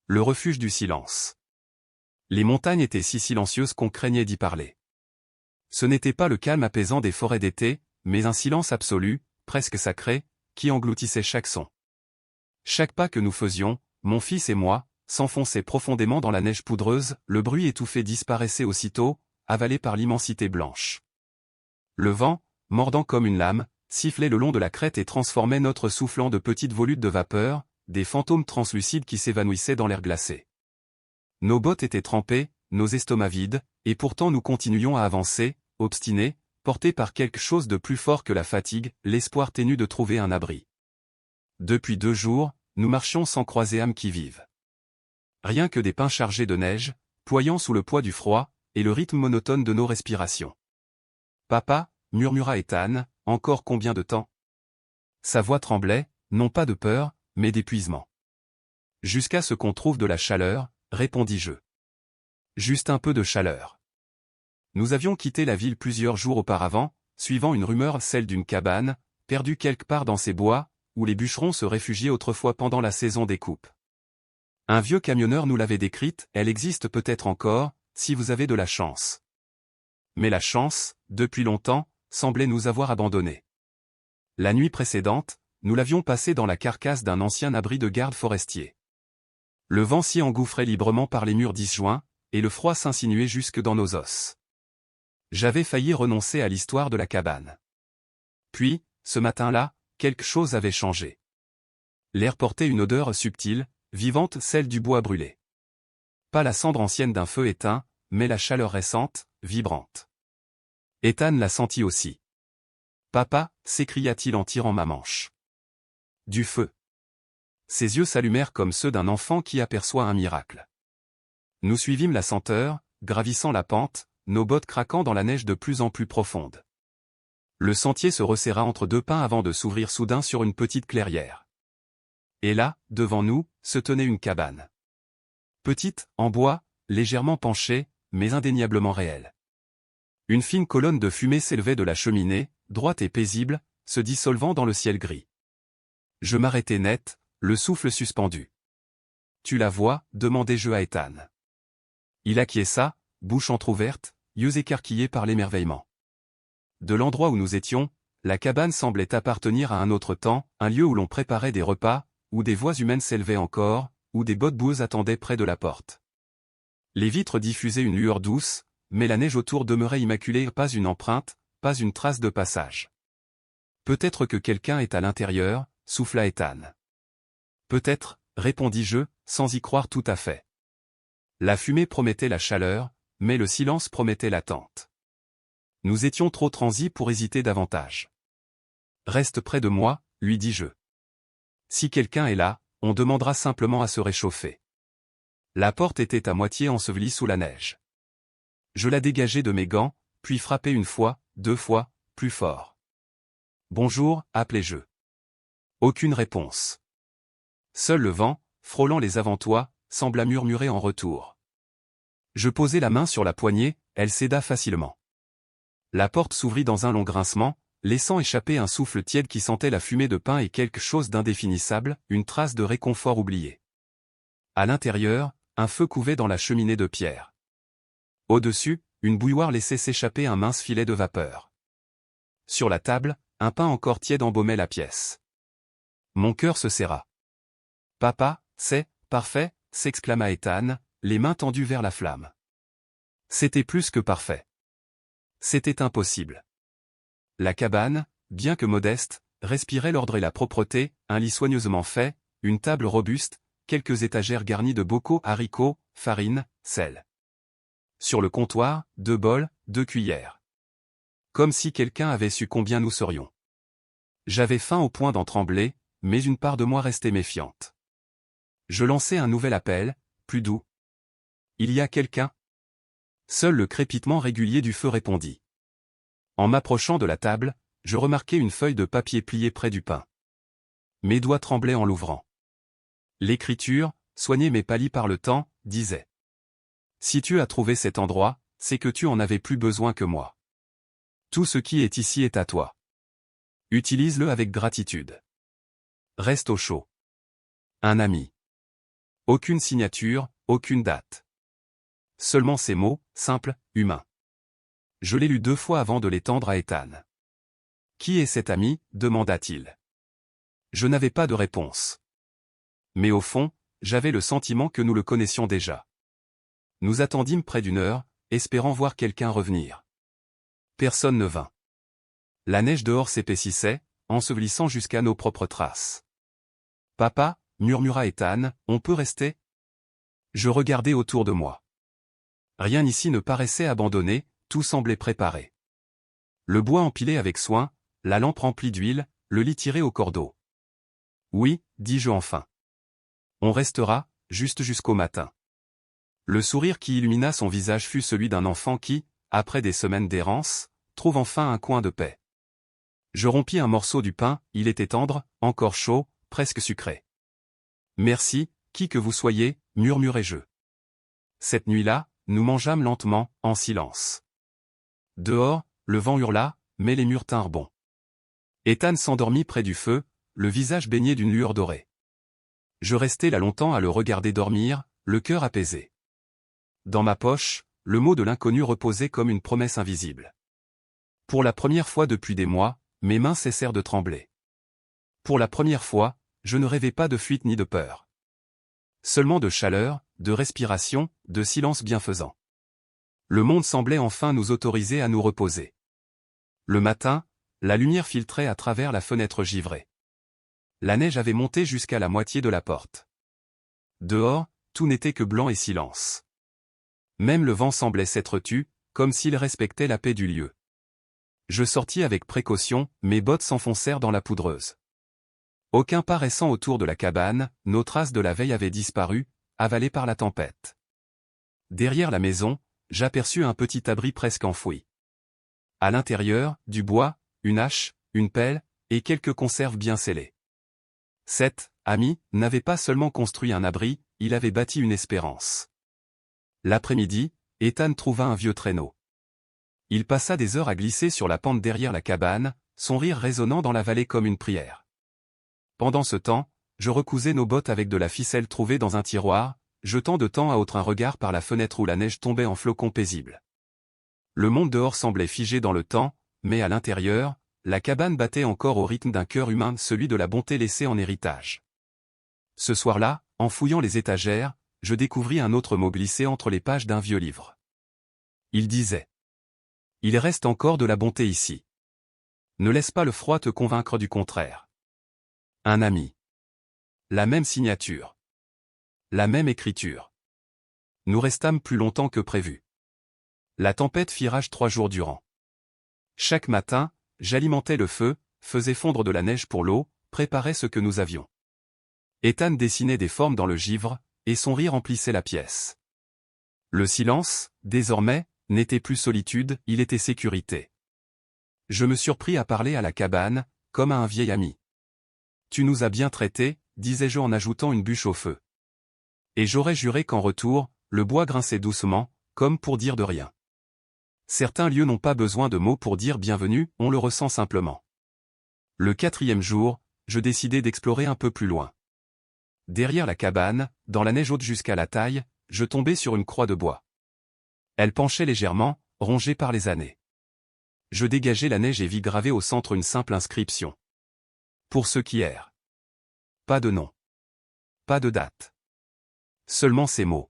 Le refuge du silence. Les montagnes étaient si silencieuses qu'on craignait d'y parler. Ce n'était pas le calme apaisant des forêts d'été, mais un silence absolu, presque sacré, qui engloutissait chaque son. Chaque pas que nous faisions, mon fils et moi, s'enfonçait profondément dans la neige poudreuse, le bruit étouffé disparaissait aussitôt, avalé par l'immensité blanche. Le vent, mordant comme une lame, sifflait le long de la crête et transformait notre souffle en de petites volutes de vapeur, des fantômes translucides qui s'évanouissaient dans l'air glacé. Nos bottes étaient trempées, nos estomacs vides, et pourtant nous continuions à avancer, obstinés, portés par quelque chose de plus fort que la fatigue, l'espoir ténu de trouver un abri. Depuis 2 jours, nous marchions sans croiser âme qui vive. Rien que des pins chargés de neige, ployant sous le poids du froid, et le rythme monotone de nos respirations. « Papa » murmura Ethan, « encore combien de temps ?» Sa voix tremblait, non pas de peur, mais d'épuisement. « Jusqu'à ce qu'on trouve de la chaleur », répondis-je. Juste un peu de chaleur. Nous avions quitté la ville plusieurs jours auparavant, suivant une rumeur, celle d'une cabane, perdue quelque part dans ces bois, où les bûcherons se réfugiaient autrefois pendant la saison des coupes. Un vieux camionneur nous l'avait décrite, elle existe peut-être encore, si vous avez de la chance. Mais la chance, depuis longtemps, semblait nous avoir abandonnés. La nuit précédente, nous l'avions passée dans la carcasse d'un ancien abri de garde forestier. Le vent s'y engouffrait librement par les murs disjoints, et le froid s'insinuait jusque dans nos os. J'avais failli renoncer à l'histoire de la cabane. Puis, ce matin-là, quelque chose avait changé. L'air portait une odeur subtile, vivante, celle du bois brûlé. Pas la cendre ancienne d'un feu éteint, mais la chaleur récente, vibrante. Ethan la sentit aussi. « Papa » s'écria-t-il en tirant ma manche. « Du feu !» Ses yeux s'allumèrent comme ceux d'un enfant qui aperçoit un miracle. Nous suivîmes la senteur, gravissant la pente, nos bottes craquant dans la neige de plus en plus profonde. Le sentier se resserra entre 2 pins avant de s'ouvrir soudain sur une petite clairière. Et là, devant nous, se tenait une cabane. Petite, en bois, légèrement penchée, mais indéniablement réelle. Une fine colonne de fumée s'élevait de la cheminée, droite et paisible, se dissolvant dans le ciel gris. Je m'arrêtai net, le souffle suspendu. « Tu la vois » demandai-je à Ethan. Il acquiesça, bouche entr'ouverte, yeux écarquillés par l'émerveillement. De l'endroit où nous étions, la cabane semblait appartenir à un autre temps, un lieu où l'on préparait des repas, où des voix humaines s'élevaient encore, où des bottes boueuses attendaient près de la porte. Les vitres diffusaient une lueur douce, mais la neige autour demeurait immaculée, pas une empreinte, pas une trace de passage. « Peut-être que quelqu'un est à l'intérieur » souffla Ethan. « Peut-être » répondis-je, sans y croire tout à fait. La fumée promettait la chaleur, mais le silence promettait l'attente. Nous étions trop transis pour hésiter davantage. « Reste près de moi » lui dis-je. « Si quelqu'un est là, on demandera simplement à se réchauffer. » La porte était à moitié ensevelie sous la neige. Je la dégageai de mes gants, puis frappai 1 fois, 2 fois, plus fort. « Bonjour » appelai-je. Aucune réponse. Seul le vent, frôlant les avant-toits, sembla murmurer en retour. Je posai la main sur la poignée, elle céda facilement. La porte s'ouvrit dans un long grincement, laissant échapper un souffle tiède qui sentait la fumée de pin et quelque chose d'indéfinissable, une trace de réconfort oublié. À l'intérieur, un feu couvait dans la cheminée de pierre. Au-dessus, une bouilloire laissait s'échapper un mince filet de vapeur. Sur la table, un pain encore tiède embaumait la pièce. Mon cœur se serra. « Papa, c'est parfait » s'exclama Ethan, les mains tendues vers la flamme. C'était plus que parfait. C'était impossible. La cabane, bien que modeste, respirait l'ordre et la propreté, un lit soigneusement fait, une table robuste, quelques étagères garnies de bocaux, haricots, farine, sel. Sur le comptoir, 2 bols, 2 cuillères. Comme si quelqu'un avait su combien nous serions. J'avais faim au point d'en trembler, mais une part de moi restait méfiante. Je lançai un nouvel appel, plus doux. « Il y a quelqu'un » Seul le crépitement régulier du feu répondit. En m'approchant de la table, je remarquai une feuille de papier pliée près du pain. Mes doigts tremblaient en l'ouvrant. L'écriture, soignée mais pâlie par le temps, disait « Si tu as trouvé cet endroit, c'est que tu en avais plus besoin que moi. Tout ce qui est ici est à toi. Utilise-le avec gratitude. Reste au chaud. Un ami. » Aucune signature, aucune date. Seulement ces mots, simples, humains. Je l'ai lu 2 fois avant de les tendre à Ethan. « Qui est cet ami » demanda-t-il. Je n'avais pas de réponse. Mais au fond, j'avais le sentiment que nous le connaissions déjà. Nous attendîmes près d'1 heure, espérant voir quelqu'un revenir. Personne ne vint. La neige dehors s'épaississait, ensevelissant jusqu'à nos propres traces. « Papa » murmura Ethan, « on peut rester ?» Je regardai autour de moi. Rien ici ne paraissait abandonné, tout semblait préparé. Le bois empilé avec soin, la lampe remplie d'huile, le lit tiré au cordeau. « Oui » dis-je enfin. « On restera, juste jusqu'au matin. » Le sourire qui illumina son visage fut celui d'un enfant qui, après des semaines d'errance, trouve enfin un coin de paix. Je rompis un morceau du pain, il était tendre, encore chaud, presque sucré. « Merci, qui que vous soyez, » murmurai-je. Cette nuit-là, nous mangeâmes lentement, en silence. Dehors, le vent hurla, mais les murs tinrent bon. Ethan s'endormit près du feu, le visage baigné d'une lueur dorée. Je restai là longtemps à le regarder dormir, le cœur apaisé. Dans ma poche, le mot de l'inconnu reposait comme une promesse invisible. Pour la première fois depuis des mois, mes mains cessèrent de trembler. Pour la première fois, je ne rêvais pas de fuite ni de peur. Seulement de chaleur, de respiration, de silence bienfaisant. Le monde semblait enfin nous autoriser à nous reposer. Le matin, la lumière filtrait à travers la fenêtre givrée. La neige avait monté jusqu'à la moitié de la porte. Dehors, tout n'était que blanc et silence. Même le vent semblait s'être tu, comme s'il respectait la paix du lieu. Je sortis avec précaution, mes bottes s'enfoncèrent dans la poudreuse. Aucun pas récent autour de la cabane, nos traces de la veille avaient disparu, avalées par la tempête. Derrière la maison, j'aperçus un petit abri presque enfoui. À l'intérieur, du bois, une hache, une pelle, et quelques conserves bien scellées. Cet ami n'avait pas seulement construit un abri, il avait bâti une espérance. L'après-midi, Ethan trouva un vieux traîneau. Il passa des heures à glisser sur la pente derrière la cabane, son rire résonnant dans la vallée comme une prière. Pendant ce temps, je recousais nos bottes avec de la ficelle trouvée dans un tiroir, jetant de temps à autre un regard par la fenêtre où la neige tombait en flocons paisibles. Le monde dehors semblait figé dans le temps, mais à l'intérieur, la cabane battait encore au rythme d'un cœur humain, celui de la bonté laissée en héritage. Ce soir-là, en fouillant les étagères, je découvris un autre mot glissé entre les pages d'un vieux livre. Il disait : « Il reste encore de la bonté ici. Ne laisse pas le froid te convaincre du contraire. » Un ami. La même signature. La même écriture. Nous restâmes plus longtemps que prévu. La tempête fit rage 3 jours durant. Chaque matin, j'alimentais le feu, faisais fondre de la neige pour l'eau, préparais ce que nous avions. Ethan dessinait des formes dans le givre, et son rire emplissait la pièce. Le silence, désormais, n'était plus solitude, il était sécurité. Je me surpris à parler à la cabane, comme à un vieil ami. « Tu nous as bien traités » disais-je en ajoutant une bûche au feu. Et j'aurais juré qu'en retour, le bois grinçait doucement, comme pour dire de rien. Certains lieux n'ont pas besoin de mots pour dire bienvenue, on le ressent simplement. Le 4e jour, je décidai d'explorer un peu plus loin. Derrière la cabane, dans la neige haute jusqu'à la taille, je tombai sur une croix de bois. Elle penchait légèrement, rongée par les années. Je dégageai la neige et vis graver au centre une simple inscription. Pour ceux qui errent. Pas de nom. Pas de date. Seulement ces mots.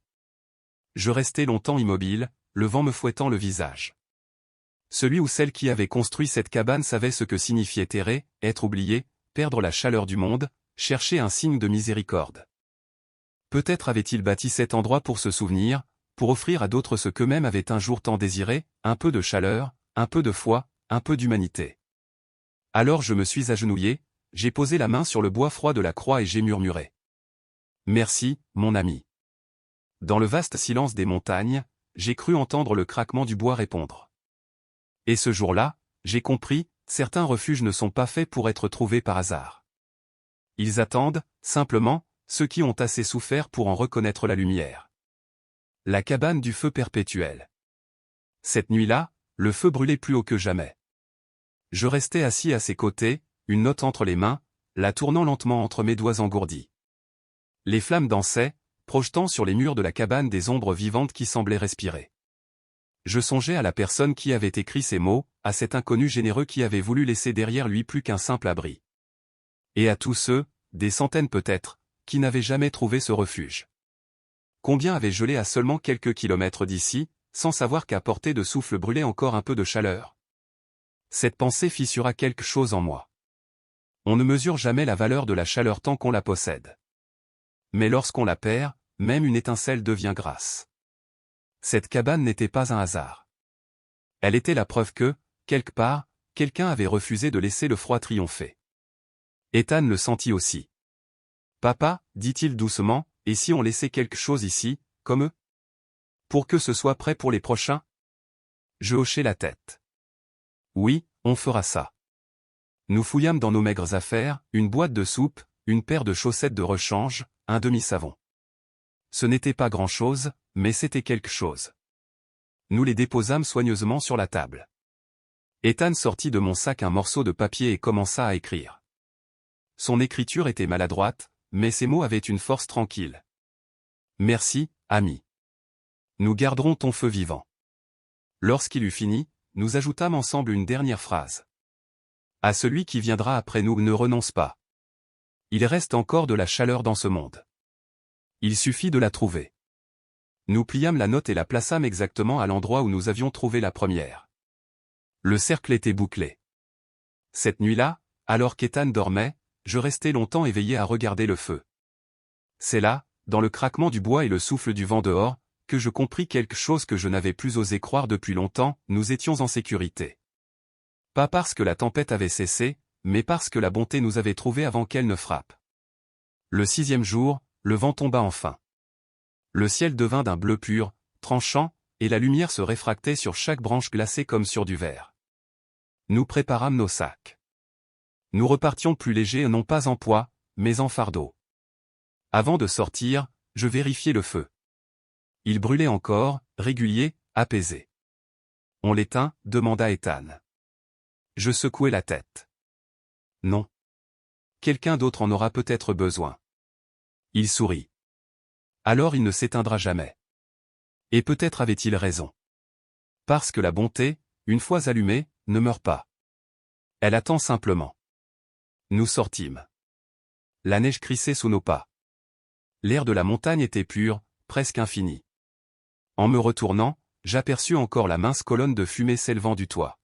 Je restai longtemps immobile, le vent me fouettant le visage. Celui ou celle qui avait construit cette cabane savait ce que signifiait errer, être oublié, perdre la chaleur du monde, chercher un signe de miséricorde. Peut-être avait-il bâti cet endroit pour se souvenir, pour offrir à d'autres ce qu'eux-mêmes avaient un jour tant désiré, un peu de chaleur, un peu de foi, un peu d'humanité. Alors je me suis agenouillé, j'ai posé la main sur le bois froid de la croix et j'ai murmuré. Merci, mon ami. Dans le vaste silence des montagnes, j'ai cru entendre le craquement du bois répondre. Et ce jour-là, j'ai compris, certains refuges ne sont pas faits pour être trouvés par hasard. Ils attendent, simplement, ceux qui ont assez souffert pour en reconnaître la lumière. La cabane du feu perpétuel. Cette nuit-là, le feu brûlait plus haut que jamais. Je restais assis à ses côtés, une note entre les mains, la tournant lentement entre mes doigts engourdis. Les flammes dansaient, projetant sur les murs de la cabane des ombres vivantes qui semblaient respirer. Je songeais à la personne qui avait écrit ces mots, à cet inconnu généreux qui avait voulu laisser derrière lui plus qu'un simple abri. Et à tous ceux, des centaines peut-être, qui n'avaient jamais trouvé ce refuge. Combien avaient gelé à seulement quelques kilomètres d'ici, sans savoir qu'à portée de souffle brûlait encore un peu de chaleur. Cette pensée fissura quelque chose en moi. On ne mesure jamais la valeur de la chaleur tant qu'on la possède. Mais lorsqu'on la perd, même une étincelle devient grâce. Cette cabane n'était pas un hasard. Elle était la preuve que, quelque part, quelqu'un avait refusé de laisser le froid triompher. Ethan le sentit aussi. « Papa, dit-il doucement, et si on laissait quelque chose ici, comme eux? Pour que ce soit prêt pour les prochains ?» Je hochai la tête. « Oui, on fera ça. » Nous fouillâmes dans nos maigres affaires, une boîte de soupe, une paire de chaussettes de rechange, un demi-savon. Ce n'était pas grand-chose, mais c'était quelque chose. Nous les déposâmes soigneusement sur la table. Ethan sortit de mon sac un morceau de papier et commença à écrire. Son écriture était maladroite, mais ses mots avaient une force tranquille. « Merci, ami. Nous garderons ton feu vivant. » Lorsqu'il eut fini, nous ajoutâmes ensemble une dernière phrase. « À celui qui viendra après nous, ne renonce pas. Il reste encore de la chaleur dans ce monde. Il suffit de la trouver. » Nous pliâmes la note et la plaçâmes exactement à l'endroit où nous avions trouvé la première. Le cercle était bouclé. Cette nuit-là, alors qu'Ethan dormait, je restai longtemps éveillé à regarder le feu. C'est là, dans le craquement du bois et le souffle du vent dehors, que je compris quelque chose que je n'avais plus osé croire depuis longtemps, nous étions en sécurité. Pas parce que la tempête avait cessé, mais parce que la bonté nous avait trouvés avant qu'elle ne frappe. Le 6e jour, le vent tomba enfin. Le ciel devint d'un bleu pur, tranchant, et la lumière se réfractait sur chaque branche glacée comme sur du verre. Nous préparâmes nos sacs. Nous repartions plus légers non pas en poids, mais en fardeau. Avant de sortir, je vérifiai le feu. Il brûlait encore, régulier, apaisé. « On l'éteint ?» demanda Ethan. Je secouai la tête. Non. Quelqu'un d'autre en aura peut-être besoin. Il sourit. Alors il ne s'éteindra jamais. Et peut-être avait-il raison. Parce que la bonté, une fois allumée, ne meurt pas. Elle attend simplement. Nous sortîmes. La neige crissait sous nos pas. L'air de la montagne était pur, presque infini. En me retournant, j'aperçus encore la mince colonne de fumée s'élevant du toit.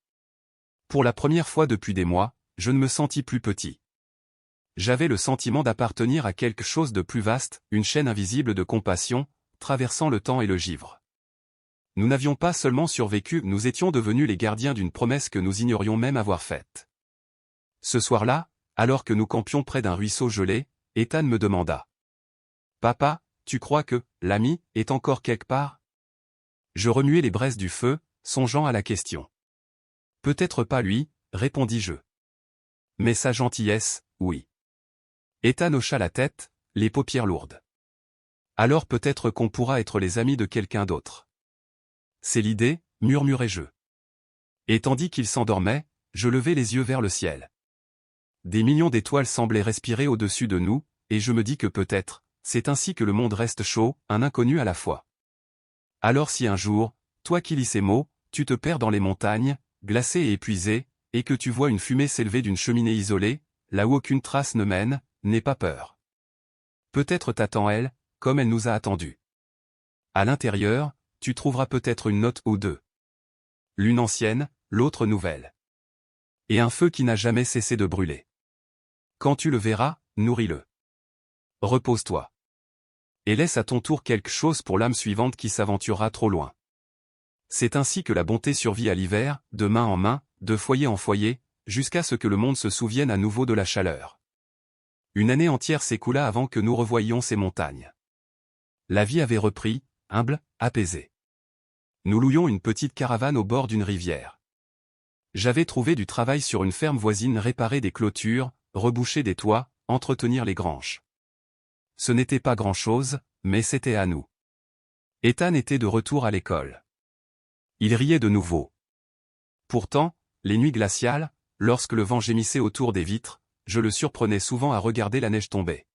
Pour la première fois depuis des mois, je ne me sentis plus petit. J'avais le sentiment d'appartenir à quelque chose de plus vaste, une chaîne invisible de compassion, traversant le temps et le givre. Nous n'avions pas seulement survécu, nous étions devenus les gardiens d'une promesse que nous ignorions même avoir faite. Ce soir-là, alors que nous campions près d'un ruisseau gelé, Ethan me demanda. « Papa, tu crois que, l'ami, est encore quelque part ?» Je remuai les braises du feu, songeant à la question. « Peut-être pas lui, » répondis-je. « Mais sa gentillesse, oui. » Ethan hocha la tête, les paupières lourdes. « Alors peut-être qu'on pourra être les amis de quelqu'un d'autre. »« C'est l'idée, » murmurai-je. Et tandis qu'il s'endormait, je levai les yeux vers le ciel. Des millions d'étoiles semblaient respirer au-dessus de nous, et je me dis que peut-être, c'est ainsi que le monde reste chaud, un inconnu à la fois. Alors si un jour, toi qui lis ces mots, tu te perds dans les montagnes, glacé et épuisé, et que tu vois une fumée s'élever d'une cheminée isolée, là où aucune trace ne mène, n'aie pas peur. Peut-être t'attend elle, comme elle nous a attendus. À l'intérieur, tu trouveras peut-être une note ou deux. L'une ancienne, l'autre nouvelle. Et un feu qui n'a jamais cessé de brûler. Quand tu le verras, nourris-le. Repose-toi. Et laisse à ton tour quelque chose pour l'âme suivante qui s'aventurera trop loin. C'est ainsi que la bonté survit à l'hiver, de main en main, de foyer en foyer, jusqu'à ce que le monde se souvienne à nouveau de la chaleur. Une année entière s'écoula avant que nous revoyions ces montagnes. La vie avait repris, humble, apaisée. Nous louions une petite caravane au bord d'une rivière. J'avais trouvé du travail sur une ferme voisine, réparer des clôtures, reboucher des toits, entretenir les granges. Ce n'était pas grand-chose, mais c'était à nous. Ethan était de retour à l'école. Il riait de nouveau. Pourtant, les nuits glaciales, lorsque le vent gémissait autour des vitres, je le surprenais souvent à regarder la neige tomber.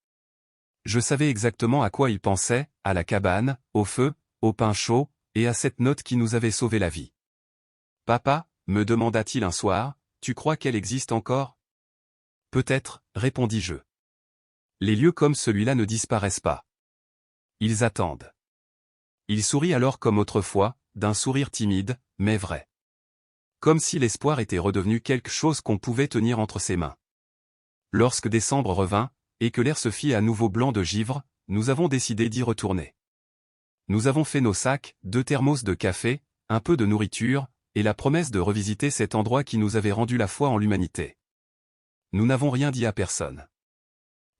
Je savais exactement à quoi il pensait, à la cabane, au feu, au pain chaud, et à cette note qui nous avait sauvé la vie. « Papa, me demanda-t-il un soir, tu crois qu'elle existe encore ?» « Peut-être, répondis-je. Les lieux comme celui-là ne disparaissent pas. Ils attendent. » Il sourit alors comme autrefois, d'un sourire timide, mais vrai. Comme si l'espoir était redevenu quelque chose qu'on pouvait tenir entre ses mains. Lorsque décembre revint, et que l'air se fit à nouveau blanc de givre, nous avons décidé d'y retourner. Nous avons fait nos sacs, 2 thermos de café, un peu de nourriture, et la promesse de revisiter cet endroit qui nous avait rendu la foi en l'humanité. Nous n'avons rien dit à personne.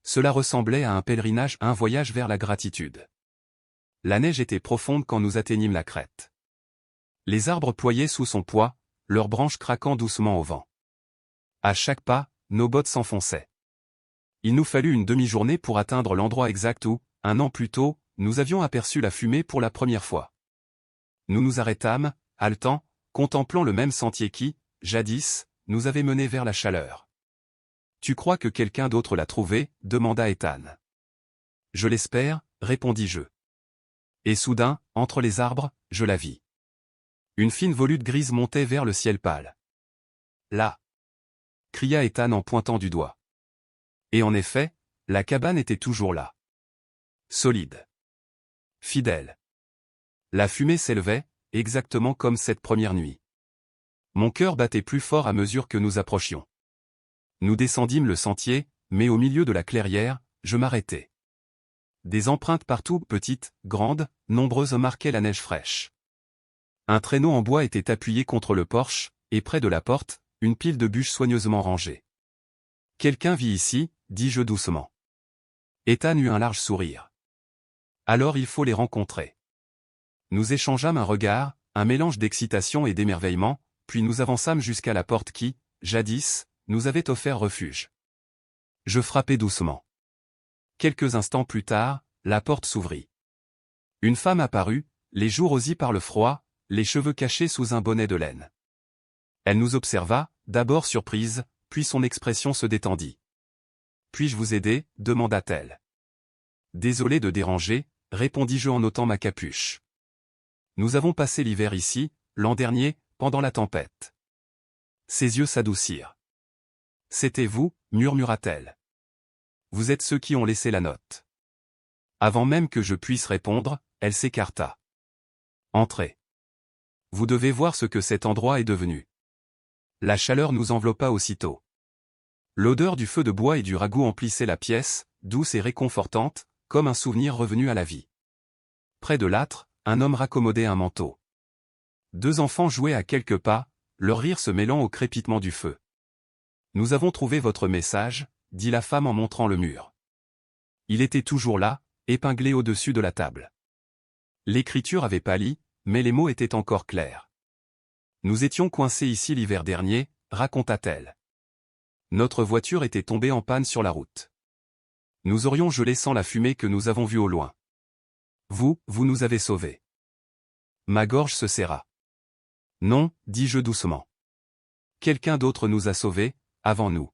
Cela ressemblait à un pèlerinage, un voyage vers la gratitude. La neige était profonde quand nous atteignîmes la crête. Les arbres ployaient sous son poids, leurs branches craquant doucement au vent. À chaque pas, nos bottes s'enfonçaient. Il nous fallut une demi-journée pour atteindre l'endroit exact où, un an plus tôt, nous avions aperçu la fumée pour la première fois. Nous nous arrêtâmes, haletants, contemplant le même sentier qui, jadis, nous avait menés vers la chaleur. « Tu crois que quelqu'un d'autre l'a trouvé ?» demanda Ethan. « Je l'espère, répondis-je. Et soudain, entre les arbres, je la vis. Une fine volute grise montait vers le ciel pâle. « Là !» cria Ethan en pointant du doigt. Et en effet, la cabane était toujours là. Solide. Fidèle. La fumée s'élevait, exactement comme cette première nuit. Mon cœur battait plus fort à mesure que nous approchions. Nous descendîmes le sentier, mais au milieu de la clairière, je m'arrêtai. Des empreintes partout, petites, grandes, nombreuses marquaient la neige fraîche. Un traîneau en bois était appuyé contre le porche, et près de la porte, une pile de bûches soigneusement rangée. « Quelqu'un vit ici ?» dis-je doucement. Ethan eut un large sourire. « Alors il faut les rencontrer. » Nous échangeâmes un regard, un mélange d'excitation et d'émerveillement, puis nous avançâmes jusqu'à la porte qui, jadis, nous avait offert refuge. Je frappai doucement. Quelques instants plus tard, la porte s'ouvrit. Une femme apparut, les joues rosies par le froid, les cheveux cachés sous un bonnet de laine. Elle nous observa, d'abord surprise, puis son expression se détendit. « Puis-je vous aider ?» demanda-t-elle. « Désolé de déranger, répondis-je en ôtant ma capuche. Nous avons passé l'hiver ici, l'an dernier, pendant la tempête. » Ses yeux s'adoucirent. « C'était vous, murmura-t-elle. Vous êtes ceux qui ont laissé la note. » Avant même que je puisse répondre, elle s'écarta. « Entrez. Vous devez voir ce que cet endroit est devenu. » La chaleur nous enveloppa aussitôt. L'odeur du feu de bois et du ragoût emplissait la pièce, douce et réconfortante, comme un souvenir revenu à la vie. Près de l'âtre, un homme raccommodait un manteau. 2 enfants jouaient à quelques pas, leur rire se mêlant au crépitement du feu. « Nous avons trouvé votre message » dit la femme en montrant le mur. Il était toujours là, épinglé au-dessus de la table. L'écriture avait pâli, mais les mots étaient encore clairs. « Nous étions coincés ici l'hiver dernier » raconta-t-elle. « Notre voiture était tombée en panne sur la route. Nous aurions gelé sans la fumée que nous avons vue au loin. Vous nous avez sauvés. » Ma gorge se serra. « Non, dis-je doucement. Quelqu'un d'autre nous a sauvés, avant nous. »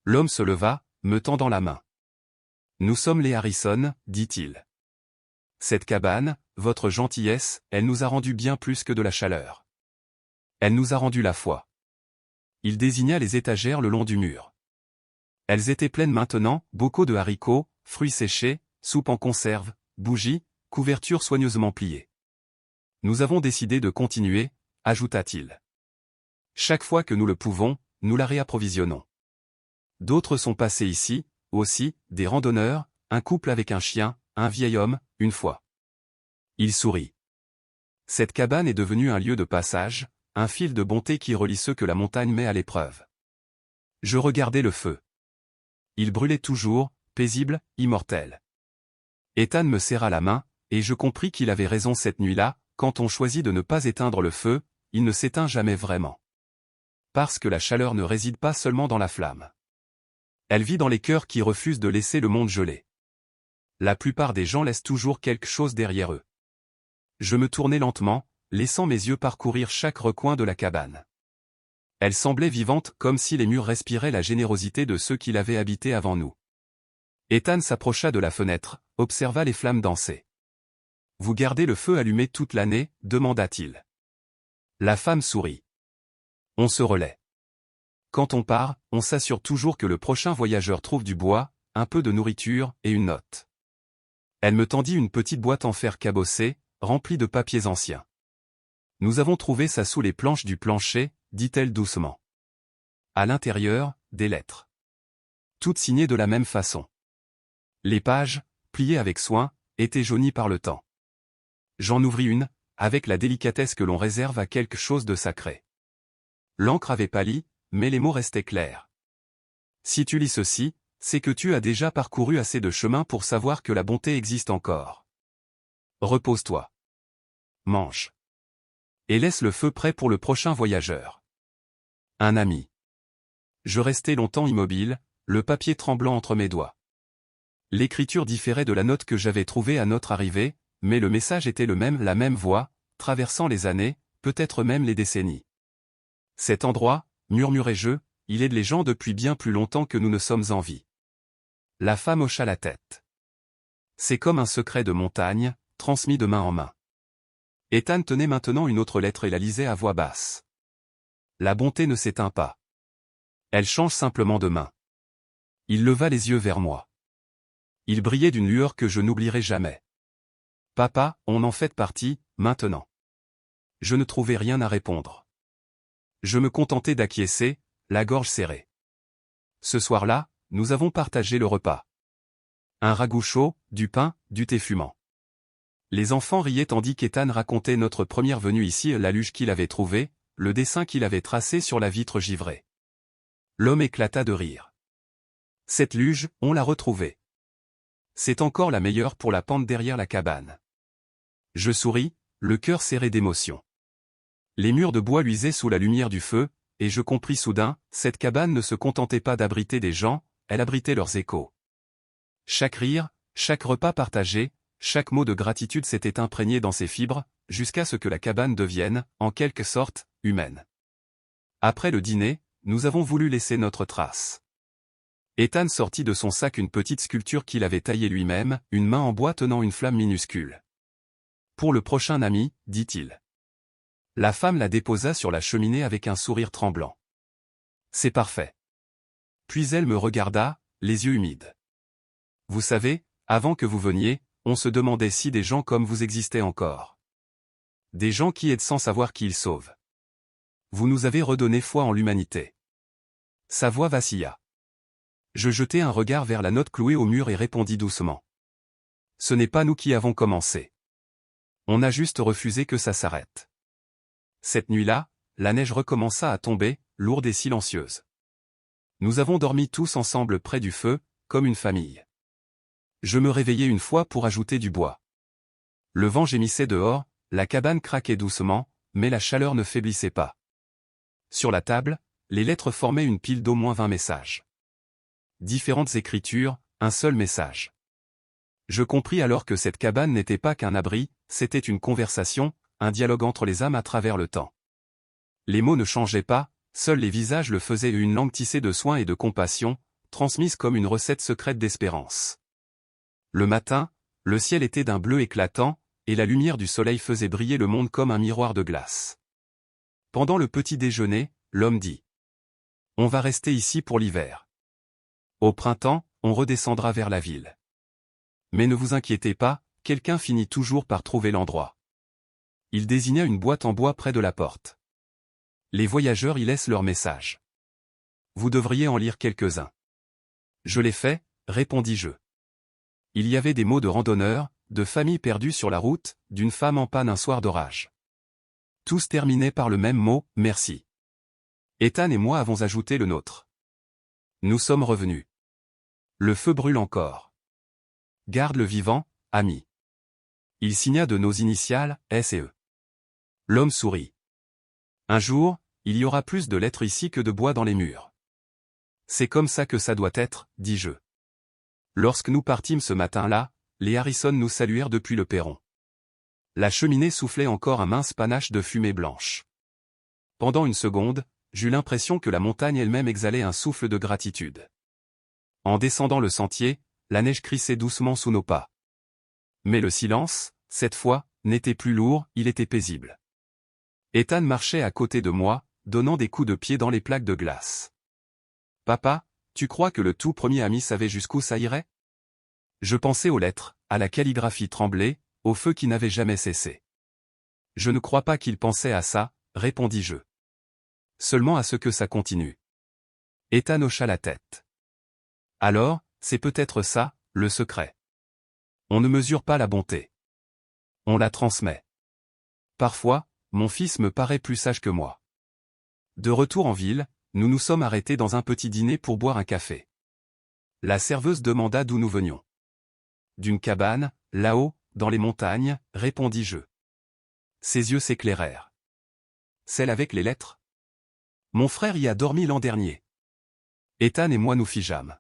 L'homme se leva, me tendant la main. « Nous sommes les Harrison, dit-il. Cette cabane, votre gentillesse, elle nous a rendu bien plus que de la chaleur. Elle nous a rendu la foi. » Il désigna les étagères le long du mur. Elles étaient pleines maintenant, bocaux de haricots, fruits séchés, soupe en conserve, bougies, couvertures soigneusement pliées. « Nous avons décidé de continuer, » ajouta-t-il. « Chaque fois que nous le pouvons, nous la réapprovisionnons. D'autres sont passés ici, aussi, des randonneurs, un couple avec un chien, un vieil homme, une fois. » Il sourit. Cette cabane est devenue un lieu de passage, un fil de bonté qui relie ceux que la montagne met à l'épreuve. Je regardais le feu. Il brûlait toujours, paisible, immortel. Ethan me serra la main, et je compris qu'il avait raison cette nuit-là, quand on choisit de ne pas éteindre le feu, il ne s'éteint jamais vraiment. Parce que la chaleur ne réside pas seulement dans la flamme. Elle vit dans les cœurs qui refusent de laisser le monde geler. La plupart des gens laissent toujours quelque chose derrière eux. Je me tournai lentement, laissant mes yeux parcourir chaque recoin de la cabane. Elle semblait vivante comme si les murs respiraient la générosité de ceux qui l'avaient habitée avant nous. Ethan s'approcha de la fenêtre, observa les flammes danser. « Vous gardez le feu allumé toute l'année » demanda-t-il. La femme sourit. « On se relaie. Quand on part, on s'assure toujours que le prochain voyageur trouve du bois, un peu de nourriture et une note. » Elle me tendit une petite boîte en fer cabossée, remplie de papiers anciens. « Nous avons trouvé ça sous les planches du plancher » dit-elle doucement. À l'intérieur, des lettres. Toutes signées de la même façon. Les pages, pliées avec soin, étaient jaunies par le temps. J'en ouvris une, avec la délicatesse que l'on réserve à quelque chose de sacré. L'encre avait pâli, mais les mots restaient clairs. Si tu lis ceci, c'est que tu as déjà parcouru assez de chemin pour savoir que la bonté existe encore. Repose-toi. Mange. Et laisse le feu prêt pour le prochain voyageur. Un ami. Je restai longtemps immobile, le papier tremblant entre mes doigts. L'écriture différait de la note que j'avais trouvée à notre arrivée, mais le message était le même, la même voix, traversant les années, peut-être même les décennies. Cet endroit, murmurai-je, il aide les gens depuis bien plus longtemps que nous ne sommes en vie. La femme hocha la tête. C'est comme un secret de montagne, transmis de main en main. Ethan tenait maintenant une autre lettre et la lisait à voix basse. La bonté ne s'éteint pas. Elle change simplement de main. Il leva les yeux vers moi. Il brillait d'une lueur que je n'oublierai jamais. Papa, on en fait partie, maintenant. Je ne trouvais rien à répondre. Je me contentais d'acquiescer, la gorge serrée. Ce soir-là, nous avons partagé le repas. Un ragoût chaud, du pain, du thé fumant. Les enfants riaient tandis qu'Ethan racontait notre première venue ici, la luge qu'il avait trouvée, le dessin qu'il avait tracé sur la vitre givrée. L'homme éclata de rire. Cette luge, on l'a retrouvée. C'est encore la meilleure pour la pente derrière la cabane. Je souris, le cœur serré d'émotion. Les murs de bois luisaient sous la lumière du feu, et je compris soudain, cette cabane ne se contentait pas d'abriter des gens, elle abritait leurs échos. Chaque rire, chaque repas partagé, chaque mot de gratitude s'était imprégné dans ses fibres, jusqu'à ce que la cabane devienne, en quelque sorte, humaine. Après le dîner, nous avons voulu laisser notre trace. Ethan sortit de son sac une petite sculpture qu'il avait taillée lui-même, une main en bois tenant une flamme minuscule. « Pour le prochain ami, dit-il. » La femme la déposa sur la cheminée avec un sourire tremblant. « C'est parfait. » Puis elle me regarda, les yeux humides. « Vous savez, avant que vous veniez, on se demandait si des gens comme vous existaient encore. Des gens qui aident sans savoir qui ils sauvent. Vous nous avez redonné foi en l'humanité. » Sa voix vacilla. Je jetai un regard vers la note clouée au mur et répondis doucement. « Ce n'est pas nous qui avons commencé. On a juste refusé que ça s'arrête. » Cette nuit-là, la neige recommença à tomber, lourde et silencieuse. Nous avons dormi tous ensemble près du feu, comme une famille. Je me réveillai une fois pour ajouter du bois. Le vent gémissait dehors, la cabane craquait doucement, mais la chaleur ne faiblissait pas. Sur la table, les lettres formaient une pile d'au moins 20 messages. Différentes écritures, un seul message. Je compris alors que cette cabane n'était pas qu'un abri, c'était une conversation, un dialogue entre les âmes à travers le temps. Les mots ne changeaient pas, seuls les visages le faisaient, une langue tissée de soin et de compassion, transmise comme une recette secrète d'espérance. Le matin, le ciel était d'un bleu éclatant, et la lumière du soleil faisait briller le monde comme un miroir de glace. Pendant le petit déjeuner, l'homme dit : « On va rester ici pour l'hiver. Au printemps, on redescendra vers la ville. Mais ne vous inquiétez pas, quelqu'un finit toujours par trouver l'endroit. » Il désigna une boîte en bois près de la porte. Les voyageurs y laissent leur message. Vous devriez en lire quelques-uns. Je l'ai fait, répondis-je. Il y avait des mots de randonneurs, de familles perdues sur la route, d'une femme en panne un soir d'orage. Tous terminaient par le même mot, merci. Ethan et moi avons ajouté le nôtre. Nous sommes revenus. Le feu brûle encore. Garde-le vivant, ami. Il signa de nos initiales, S et E. L'homme sourit. Un jour, il y aura plus de lettres ici que de bois dans les murs. C'est comme ça que ça doit être, dis-je. Lorsque nous partîmes ce matin-là, les Harrison nous saluèrent depuis le perron. La cheminée soufflait encore un mince panache de fumée blanche. Pendant une seconde, j'eus l'impression que la montagne elle-même exhalait un souffle de gratitude. En descendant le sentier, la neige crissait doucement sous nos pas. Mais le silence, cette fois, n'était plus lourd, il était paisible. Ethan marchait à côté de moi, donnant des coups de pied dans les plaques de glace. « Papa, tu crois que le tout premier ami savait jusqu'où ça irait ?» Je pensais aux lettres, à la calligraphie tremblée, au feu qui n'avait jamais cessé. « Je ne crois pas qu'il pensait à ça, » répondis-je. « Seulement à ce que ça continue. » Ethan hocha la tête. « Alors, c'est peut-être ça, le secret. On ne mesure pas la bonté. On la transmet. Parfois, mon fils me paraît plus sage que moi. » De retour en ville, nous nous sommes arrêtés dans un petit dîner pour boire un café. La serveuse demanda d'où nous venions. « D'une cabane, là-haut, dans les montagnes, » répondis-je. Ses yeux s'éclairèrent. « Celle avec les lettres ? Mon frère y a dormi l'an dernier. » Ethan et moi nous figeâmes.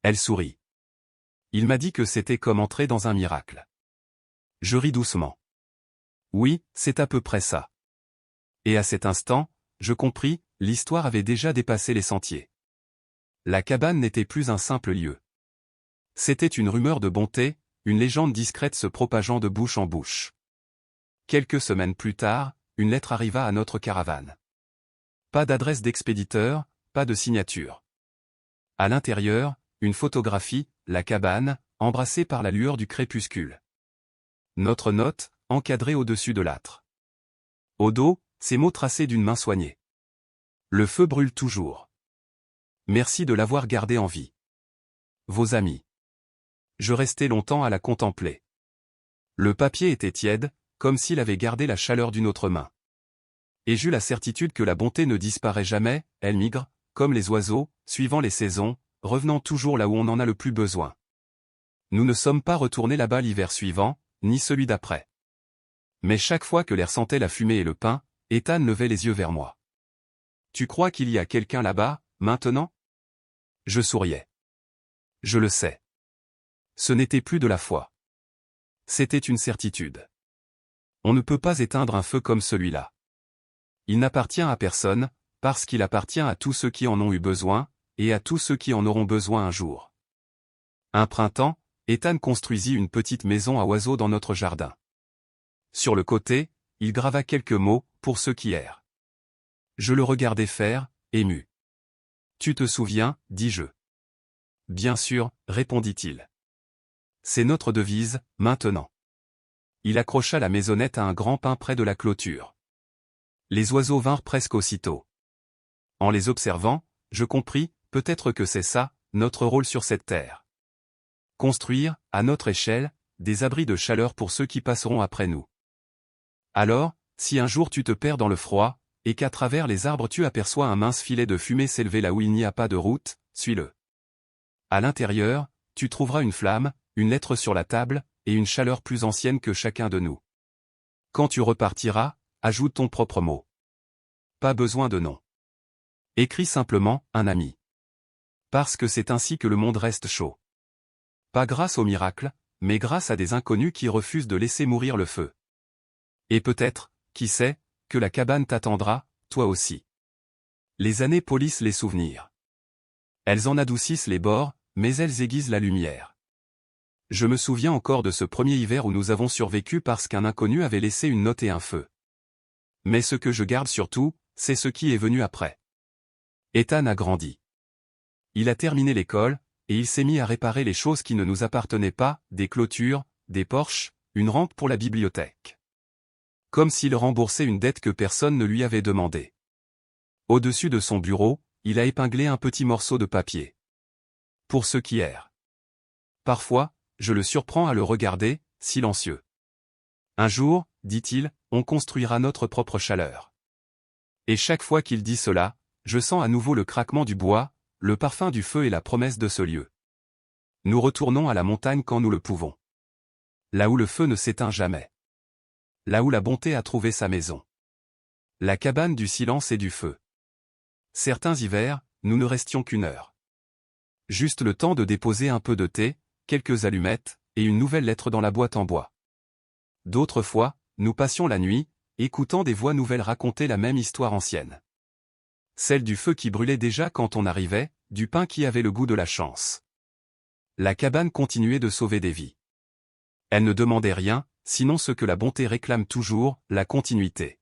Elle sourit. Il m'a dit que c'était comme entrer dans un miracle. Je ris doucement. Oui, c'est à peu près ça. Et à cet instant, je compris, l'histoire avait déjà dépassé les sentiers. La cabane n'était plus un simple lieu. C'était une rumeur de bonté, une légende discrète se propageant de bouche en bouche. Quelques semaines plus tard, une lettre arriva à notre caravane. Pas d'adresse d'expéditeur, pas de signature. À l'intérieur, une photographie, la cabane, embrassée par la lueur du crépuscule. Notre note, encadrée au-dessus de l'âtre. Au dos, ces mots tracés d'une main soignée. Le feu brûle toujours. Merci de l'avoir gardé en vie. Vos amis. Je restai longtemps à la contempler. Le papier était tiède, comme s'il avait gardé la chaleur d'une autre main. Et j'eus la certitude que la bonté ne disparaît jamais, elle migre, comme les oiseaux, suivant les saisons, revenant toujours là où on en a le plus besoin. Nous ne sommes pas retournés là-bas l'hiver suivant, ni celui d'après. Mais chaque fois que l'air sentait la fumée et le pain, Ethan levait les yeux vers moi. « Tu crois qu'il y a quelqu'un là-bas, maintenant ?» Je souriais. « Je le sais. » Ce n'était plus de la foi. C'était une certitude. On ne peut pas éteindre un feu comme celui-là. Il n'appartient à personne, parce qu'il appartient à tous ceux qui en ont eu besoin, et à tous ceux qui en auront besoin un jour. Un printemps, Ethan construisit une petite maison à oiseaux dans notre jardin. Sur le côté, il grava quelques mots, pour ceux qui errent. Je le regardais faire, ému. « Tu te souviens, dis-je. »« Bien sûr, » répondit-il. « C'est notre devise, maintenant. » Il accrocha la maisonnette à un grand pin près de la clôture. Les oiseaux vinrent presque aussitôt. En les observant, je compris, peut-être que c'est ça, notre rôle sur cette terre. Construire, à notre échelle, des abris de chaleur pour ceux qui passeront après nous. Alors, si un jour tu te perds dans le froid, et qu'à travers les arbres tu aperçois un mince filet de fumée s'élever là où il n'y a pas de route, suis-le. À l'intérieur, tu trouveras une flamme, une lettre sur la table, et une chaleur plus ancienne que chacun de nous. Quand tu repartiras, ajoute ton propre mot. Pas besoin de nom. Écris simplement, un ami. Parce que c'est ainsi que le monde reste chaud. Pas grâce au miracle, mais grâce à des inconnus qui refusent de laisser mourir le feu. Et peut-être, qui sait, que la cabane t'attendra, toi aussi. Les années polissent les souvenirs. Elles en adoucissent les bords, mais elles aiguisent la lumière. Je me souviens encore de ce premier hiver où nous avons survécu parce qu'un inconnu avait laissé une note et un feu. Mais ce que je garde surtout, c'est ce qui est venu après. Ethan a grandi. Il a terminé l'école, et il s'est mis à réparer les choses qui ne nous appartenaient pas, des clôtures, des porches, une rampe pour la bibliothèque. Comme s'il remboursait une dette que personne ne lui avait demandée. Au-dessus de son bureau, il a épinglé un petit morceau de papier. Pour ceux qui errent. Parfois, je le surprends à le regarder, silencieux. Un jour, dit-il, on construira notre propre chaleur. Et chaque fois qu'il dit cela, je sens à nouveau le craquement du bois, le parfum du feu et la promesse de ce lieu. Nous retournons à la montagne quand nous le pouvons. Là où le feu ne s'éteint jamais. Là où la bonté a trouvé sa maison. La cabane du silence et du feu. Certains hivers, nous ne restions qu'une heure. Juste le temps de déposer un peu de thé, quelques allumettes, et une nouvelle lettre dans la boîte en bois. D'autres fois, nous passions la nuit, écoutant des voix nouvelles raconter la même histoire ancienne. Celle du feu qui brûlait déjà quand on arrivait, du pain qui avait le goût de la chance. La cabane continuait de sauver des vies. Elle ne demandait rien, sinon ce que la bonté réclame toujours, la continuité.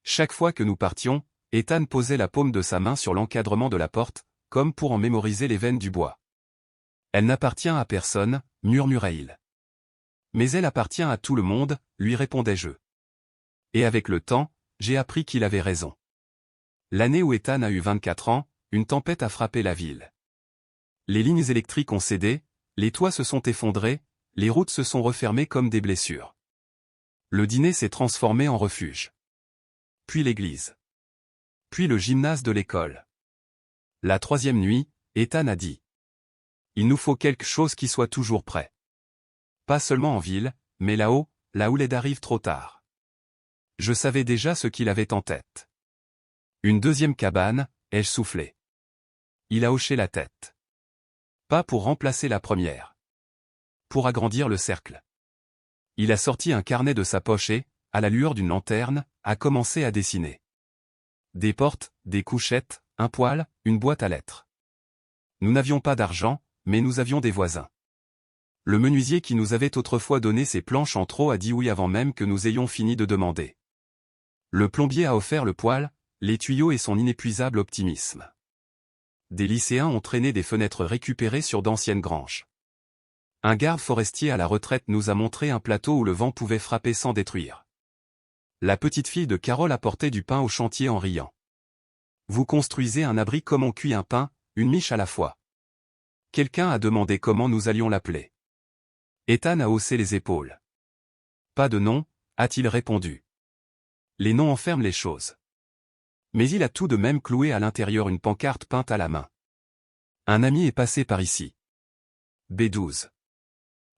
Chaque fois que nous partions, Ethan posait la paume de sa main sur l'encadrement de la porte, comme pour en mémoriser les veines du bois. Elle n'appartient à personne, murmurait-il. Mais elle appartient à tout le monde, lui répondais-je. Et avec le temps, j'ai appris qu'il avait raison. L'année où Ethan a eu 24 ans, une tempête a frappé la ville. Les lignes électriques ont cédé, les toits se sont effondrés, les routes se sont refermées comme des blessures. Le dîner s'est transformé en refuge. Puis l'église. Puis le gymnase de l'école. La troisième nuit, Ethan a dit. Il nous faut quelque chose qui soit toujours prêt. Pas seulement en ville, mais là-haut, là où l'aide arrive trop tard. Je savais déjà ce qu'il avait en tête. Une deuxième cabane, ai-je soufflé. Il a hoché la tête. Pas pour remplacer la première. Pour agrandir le cercle. Il a sorti un carnet de sa poche et, à la lueur d'une lanterne, a commencé à dessiner. Des portes, des couchettes, un poêle, une boîte à lettres. Nous n'avions pas d'argent, mais nous avions des voisins. Le menuisier qui nous avait autrefois donné ses planches en trop a dit oui avant même que nous ayons fini de demander. Le plombier a offert le poêle, les tuyaux et son inépuisable optimisme. Des lycéens ont traîné des fenêtres récupérées sur d'anciennes granges. Un garde forestier à la retraite nous a montré un plateau où le vent pouvait frapper sans détruire. La petite fille de Carole apportait du pain au chantier en riant. Vous construisez un abri comme on cuit un pain, une miche à la fois. Quelqu'un a demandé comment nous allions l'appeler. Ethan a haussé les épaules. Pas de nom, a-t-il répondu. Les noms enferment les choses. Mais il a tout de même cloué à l'intérieur une pancarte peinte à la main. Un ami est passé par ici. B12.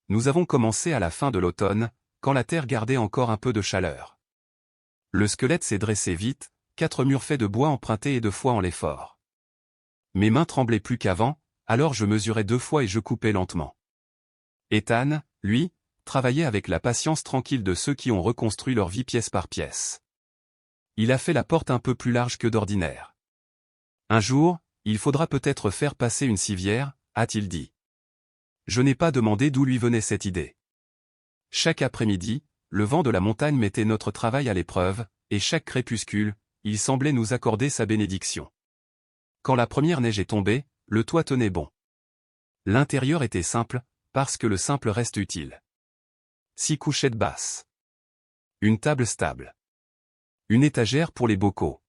Nous avons commencé à la fin de l'automne, quand la terre gardait encore un peu de chaleur. Le squelette s'est dressé vite, 4 murs faits de bois emprunté et de foi en l'effort. Mes mains tremblaient plus qu'avant, alors je mesurais 2 fois et je coupais lentement. Ethan, lui, travaillait avec la patience tranquille de ceux qui ont reconstruit leur vie pièce par pièce. Il a fait la porte un peu plus large que d'ordinaire. Un jour, il faudra peut-être faire passer une civière, a-t-il dit. Je n'ai pas demandé d'où lui venait cette idée. Chaque après-midi, le vent de la montagne mettait notre travail à l'épreuve, et chaque crépuscule, il semblait nous accorder sa bénédiction. Quand la première neige est tombée, le toit tenait bon. L'intérieur était simple, parce que le simple reste utile. 6 couchettes basses. Une table stable. Une étagère pour les bocaux.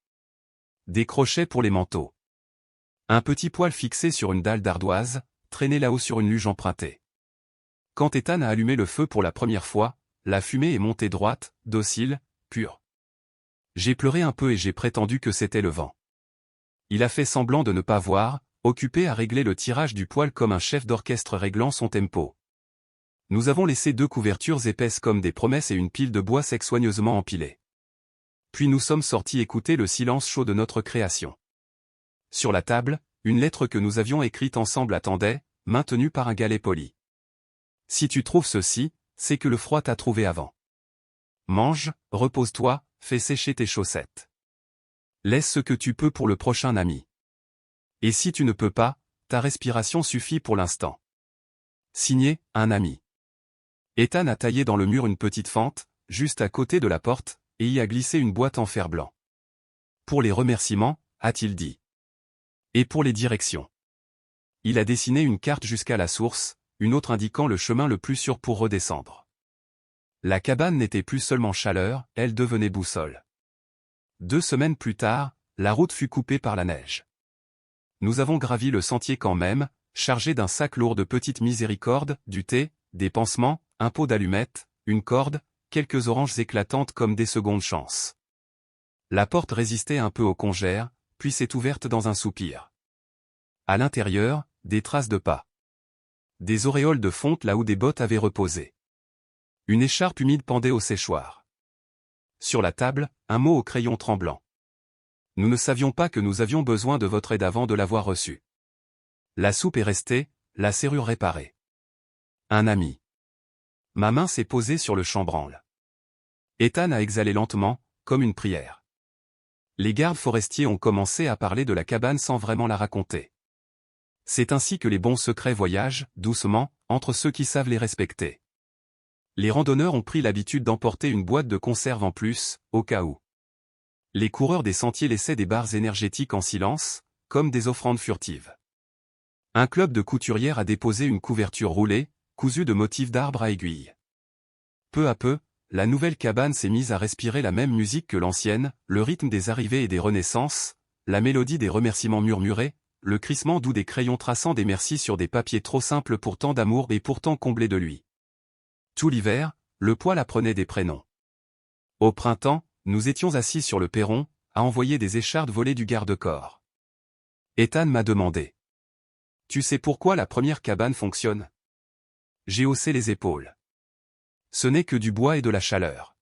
Des crochets pour les manteaux. Un petit poêle fixé sur une dalle d'ardoise, traîné là-haut sur une luge empruntée. Quand Ethan a allumé le feu pour la première fois, la fumée est montée droite, docile, pure. J'ai pleuré un peu et j'ai prétendu que c'était le vent. Il a fait semblant de ne pas voir, occupé à régler le tirage du poêle comme un chef d'orchestre réglant son tempo. Nous avons laissé 2 couvertures épaisses comme des promesses et une pile de bois sec soigneusement empilée. Puis nous sommes sortis écouter le silence chaud de notre création. Sur la table, une lettre que nous avions écrite ensemble attendait, maintenue par un galet poli. Si tu trouves ceci, c'est que le froid t'a trouvé avant. Mange, repose-toi, fais sécher tes chaussettes. Laisse ce que tu peux pour le prochain ami. Et si tu ne peux pas, ta respiration suffit pour l'instant. Signé, un ami. Ethan a taillé dans le mur une petite fente, juste à côté de la porte, et y a glissé une boîte en fer blanc. Pour les remerciements, a-t-il dit. Et pour les directions. Il a dessiné une carte jusqu'à la source, une autre indiquant le chemin le plus sûr pour redescendre. La cabane n'était plus seulement chaleur, elle devenait boussole. 2 semaines plus tard, la route fut coupée par la neige. Nous avons gravi le sentier quand même, chargé d'un sac lourd de petites miséricordes, du thé, des pansements, un pot d'allumettes, une corde, quelques oranges éclatantes comme des secondes chances. La porte résistait un peu au congère, puis s'est ouverte dans un soupir. À l'intérieur, des traces de pas. Des auréoles de fonte là où des bottes avaient reposé. Une écharpe humide pendait au séchoir. Sur la table, un mot au crayon tremblant. Nous ne savions pas que nous avions besoin de votre aide avant de l'avoir reçue. La soupe est restée, la serrure réparée. Un ami. Ma main s'est posée sur le chambranle. Ethan a exhalé lentement, comme une prière. Les gardes forestiers ont commencé à parler de la cabane sans vraiment la raconter. C'est ainsi que les bons secrets voyagent, doucement, entre ceux qui savent les respecter. Les randonneurs ont pris l'habitude d'emporter une boîte de conserve en plus, au cas où. Les coureurs des sentiers laissaient des barres énergétiques en silence, comme des offrandes furtives. Un club de couturières a déposé une couverture roulée, cousue de motifs d'arbres à aiguilles. Peu à peu, la nouvelle cabane s'est mise à respirer la même musique que l'ancienne, le rythme des arrivées et des renaissances, la mélodie des remerciements murmurés, le crissement doux des crayons traçant des merci sur des papiers trop simples pour tant d'amour et pourtant comblés de lui. Tout l'hiver, le poêle apprenait des prénoms. Au printemps, nous étions assis sur le perron, à envoyer des échardes volées du garde-corps. Ethan m'a demandé. « Tu sais pourquoi la première cabane fonctionne ?» J'ai haussé les épaules. Ce n'est que du bois et de la chaleur.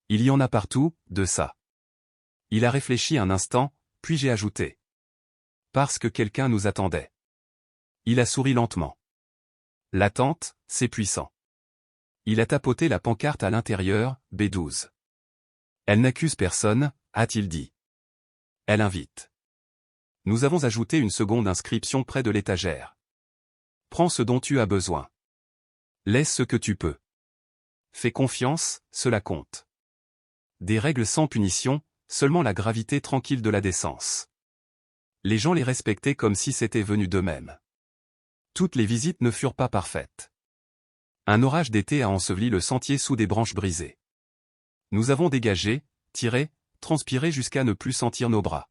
Il y en a partout, de ça. Il a réfléchi un instant, puis j'ai ajouté. Parce que quelqu'un nous attendait. Il a souri lentement. L'attente, c'est puissant. Il a tapoté la pancarte à l'intérieur, B12. Elle n'accuse personne, a-t-il dit. Elle invite. Nous avons ajouté une seconde inscription près de l'étagère. Prends ce dont tu as besoin. Laisse ce que tu peux. Fais confiance, cela compte. Des règles sans punition, seulement la gravité tranquille de la décence. Les gens les respectaient comme si c'était venu d'eux-mêmes. Toutes les visites ne furent pas parfaites. Un orage d'été a enseveli le sentier sous des branches brisées. Nous avons dégagé, tiré, transpiré jusqu'à ne plus sentir nos bras.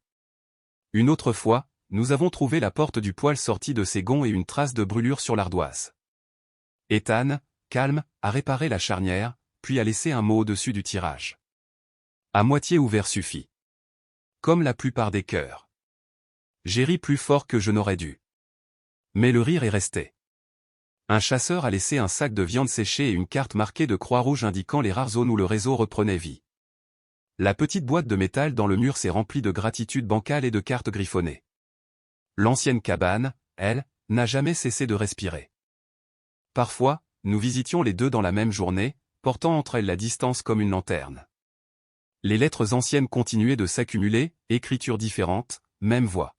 Une autre fois, nous avons trouvé la porte du poêle sortie de ses gonds et une trace de brûlure sur l'ardoise. Ethan, calme, a réparé la charnière, puis a laissé un mot au-dessus du tirage. À moitié ouvert suffit. Comme la plupart des cœurs. J'ai ri plus fort que je n'aurais dû. Mais le rire est resté. Un chasseur a laissé un sac de viande séchée et une carte marquée de croix rouge indiquant les rares zones où le réseau reprenait vie. La petite boîte de métal dans le mur s'est remplie de gratitude bancale et de cartes griffonnées. L'ancienne cabane, elle, n'a jamais cessé de respirer. Parfois, nous visitions les deux dans la même journée, portant entre elles la distance comme une lanterne. Les lettres anciennes continuaient de s'accumuler, écritures différentes, même voix.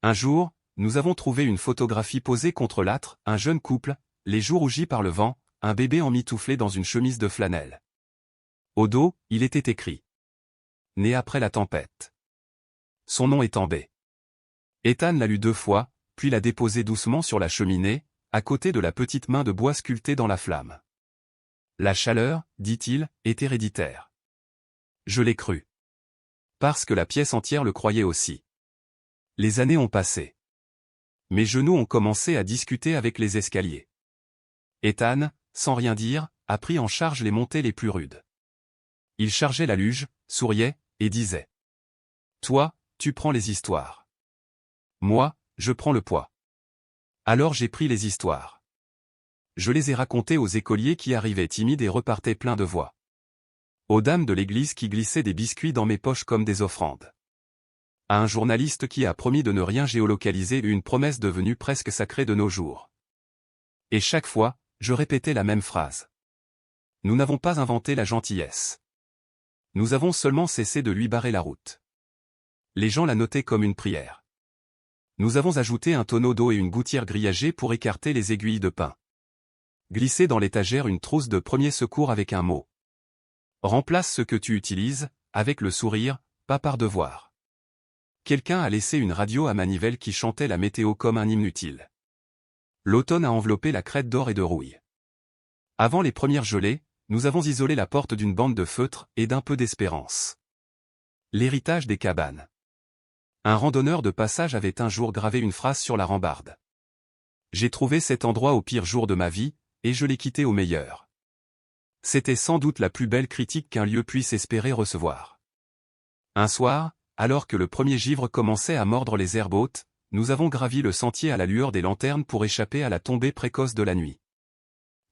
Un jour, nous avons trouvé une photographie posée contre l'âtre, un jeune couple, les joues rougies par le vent, un bébé emmitouflé dans une chemise de flanelle. Au dos, il était écrit. Né après la tempête. Son nom est en B. Ethan l'a lu 2 fois, puis l'a déposé doucement sur la cheminée, à côté de la petite main de bois sculptée dans la flamme. La chaleur, dit-il, est héréditaire. Je l'ai cru. Parce que la pièce entière le croyait aussi. Les années ont passé. Mes genoux ont commencé à discuter avec les escaliers. Ethan, sans rien dire, a pris en charge les montées les plus rudes. Il chargeait la luge, souriait, et disait. Toi, tu prends les histoires. Moi, je prends le poids. Alors j'ai pris les histoires. Je les ai racontées aux écoliers qui arrivaient timides et repartaient pleins de voix. Aux dames de l'église qui glissaient des biscuits dans mes poches comme des offrandes. À un journaliste qui a promis de ne rien géolocaliser, une promesse devenue presque sacrée de nos jours. Et chaque fois, je répétais la même phrase. Nous n'avons pas inventé la gentillesse. Nous avons seulement cessé de lui barrer la route. Les gens la notaient comme une prière. Nous avons ajouté un tonneau d'eau et une gouttière grillagée pour écarter les aiguilles de pain. Glissé dans l'étagère une trousse de premier secours avec un mot. Remplace ce que tu utilises, avec le sourire, pas par devoir. Quelqu'un a laissé une radio à manivelle qui chantait la météo comme un hymne utile. L'automne a enveloppé la crête d'or et de rouille. Avant les premières gelées, nous avons isolé la porte d'une bande de feutre et d'un peu d'espérance. L'héritage des cabanes. Un randonneur de passage avait un jour gravé une phrase sur la rambarde. J'ai trouvé cet endroit au pire jour de ma vie, et je l'ai quitté au meilleur. C'était sans doute la plus belle critique qu'un lieu puisse espérer recevoir. Un soir, alors que le premier givre commençait à mordre les herbes hautes, nous avons gravi le sentier à la lueur des lanternes pour échapper à la tombée précoce de la nuit.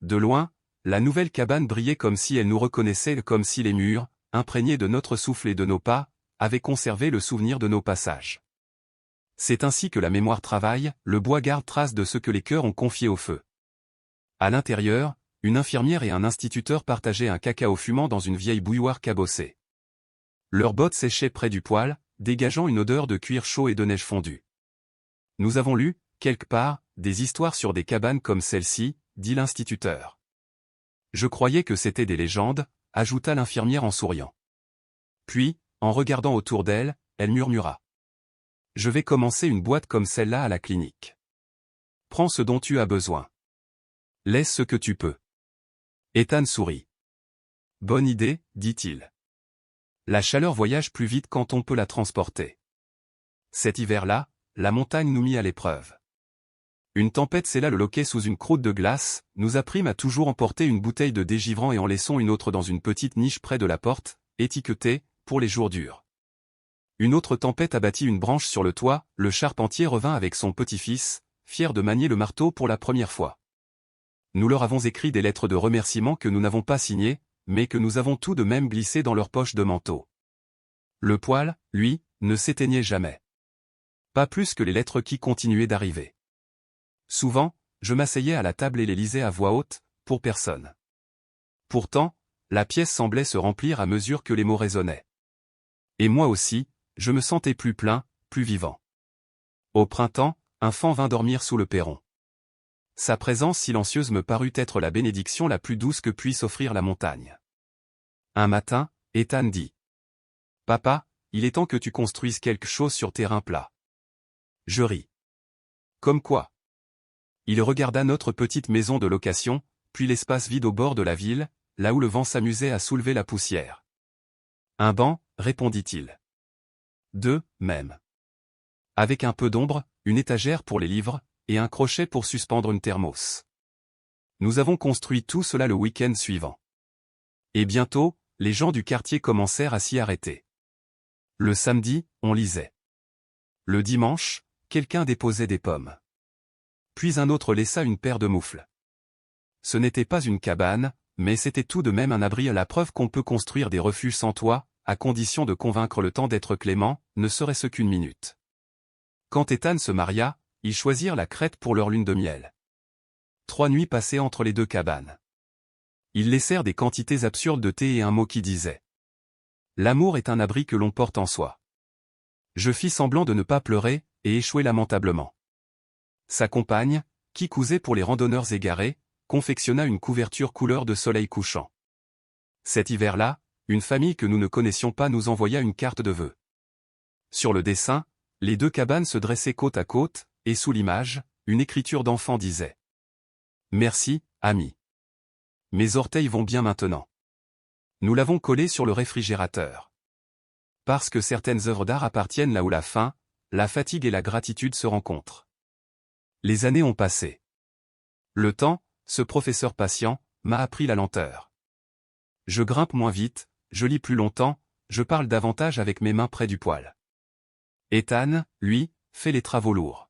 De loin, la nouvelle cabane brillait comme si elle nous reconnaissait, comme si les murs, imprégnés de notre souffle et de nos pas, avaient conservé le souvenir de nos passages. C'est ainsi que la mémoire travaille, le bois garde trace de ce que les cœurs ont confié au feu. À l'intérieur, une infirmière et un instituteur partageaient un cacao fumant dans une vieille bouilloire cabossée. Leurs bottes séchaient près du poêle, dégageant une odeur de cuir chaud et de neige fondue. Nous avons lu, quelque part, des histoires sur des cabanes comme celle-ci, dit l'instituteur. Je croyais que c'était des légendes, ajouta l'infirmière en souriant. Puis, en regardant autour d'elle, elle murmura. Je vais commencer une boîte comme celle-là à la clinique. Prends ce dont tu as besoin. Laisse ce que tu peux. Ethan sourit. Bonne idée, dit-il. La chaleur voyage plus vite quand on peut la transporter. Cet hiver-là, la montagne nous mit à l'épreuve. Une tempête scella le loquet sous une croûte de glace, nous apprîmes à toujours emporter une bouteille de dégivrant et en laissons une autre dans une petite niche près de la porte, étiquetée, pour les jours durs. Une autre tempête abattit une branche sur le toit, le charpentier revint avec son petit-fils, fier de manier le marteau pour la première fois. Nous leur avons écrit des lettres de remerciement que nous n'avons pas signées, mais que nous avons tout de même glissées dans leur poche de manteau. Le poêle, lui, ne s'éteignait jamais. Pas plus que les lettres qui continuaient d'arriver. Souvent, je m'asseyais à la table et les lisais à voix haute, pour personne. Pourtant, la pièce semblait se remplir à mesure que les mots résonnaient. Et moi aussi, je me sentais plus plein, plus vivant. Au printemps, un faon vint dormir sous le perron. Sa présence silencieuse me parut être la bénédiction la plus douce que puisse offrir la montagne. Un matin, Ethan dit. « Papa, il est temps que tu construises quelque chose sur terrain plat. » Je ris. « Comme quoi ?» Il regarda notre petite maison de location, puis l'espace vide au bord de la ville, là où le vent s'amusait à soulever la poussière. « Un banc, répondit-il. Deux, même. Avec un peu d'ombre, une étagère pour les livres, et un crochet pour suspendre une thermos. Nous avons construit tout cela le week-end suivant. Et bientôt, les gens du quartier commencèrent à s'y arrêter. Le samedi, on lisait. Le dimanche, quelqu'un déposait des pommes. Puis un autre laissa une paire de moufles. Ce n'était pas une cabane, mais c'était tout de même un abri à la preuve qu'on peut construire des refuges sans toit, à condition de convaincre le temps d'être clément, ne serait-ce qu'une minute. Quand Ethan se maria, ils choisirent la Crète pour leur lune de miel. 3 nuits passées entre les deux cabanes. Ils laissèrent des quantités absurdes de thé et un mot qui disait « L'amour est un abri que l'on porte en soi ». Je fis semblant de ne pas pleurer, et échouai lamentablement. Sa compagne, qui cousait pour les randonneurs égarés, confectionna une couverture couleur de soleil couchant. Cet hiver-là, une famille que nous ne connaissions pas nous envoya une carte de vœux. Sur le dessin, les deux cabanes se dressaient côte à côte, et sous l'image, une écriture d'enfant disait « Merci, ami. Mes orteils vont bien maintenant. » Nous l'avons collé sur le réfrigérateur. Parce que certaines œuvres d'art appartiennent là où la faim, la fatigue et la gratitude se rencontrent. Les années ont passé. Le temps, ce professeur patient, m'a appris la lenteur. Je grimpe moins vite, je lis plus longtemps, je parle davantage avec mes mains près du poêle. Ethan, lui, fait les travaux lourds.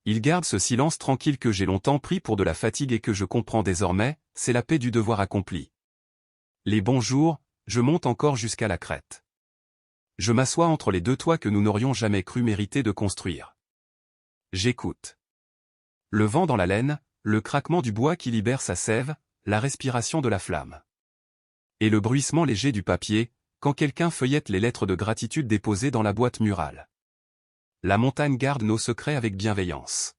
Il garde ce silence tranquille que j'ai longtemps pris pour de la fatigue et que je comprends désormais, c'est la paix du devoir accompli. Les bons jours, je monte encore jusqu'à la crête. Je m'assois entre les deux toits que nous n'aurions jamais cru mériter de construire. J'écoute. Le vent dans la laine, le craquement du bois qui libère sa sève, la respiration de la flamme. Et le bruissement léger du papier, quand quelqu'un feuillette les lettres de gratitude déposées dans la boîte murale. La montagne garde nos secrets avec bienveillance.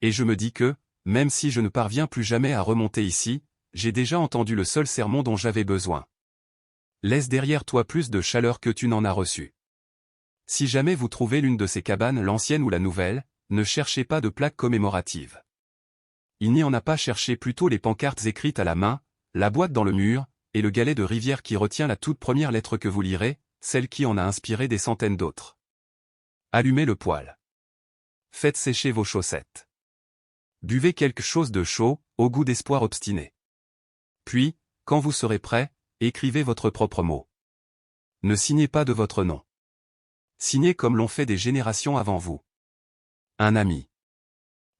Et je me dis que, même si je ne parviens plus jamais à remonter ici, j'ai déjà entendu le seul sermon dont j'avais besoin. Laisse derrière toi plus de chaleur que tu n'en as reçu. Si jamais vous trouvez l'une de ces cabanes, l'ancienne ou la nouvelle, ne cherchez pas de plaque commémorative. Il n'y en a pas, cherché plutôt les pancartes écrites à la main, la boîte dans le mur, et le galet de rivière qui retient la toute première lettre que vous lirez, celle qui en a inspiré des centaines d'autres. Allumez le poêle. Faites sécher vos chaussettes. Buvez quelque chose de chaud, au goût d'espoir obstiné. Puis, quand vous serez prêt, écrivez votre propre mot. Ne signez pas de votre nom. Signez comme l'ont fait des générations avant vous. Un ami.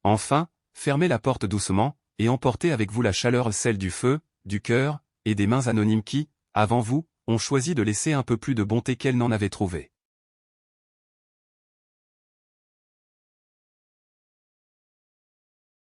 Enfin, fermez la porte doucement, et emportez avec vous la chaleur, celle du feu, du cœur, et des mains anonymes qui, avant vous, ont choisi de laisser un peu plus de bonté qu'elles n'en avaient trouvé.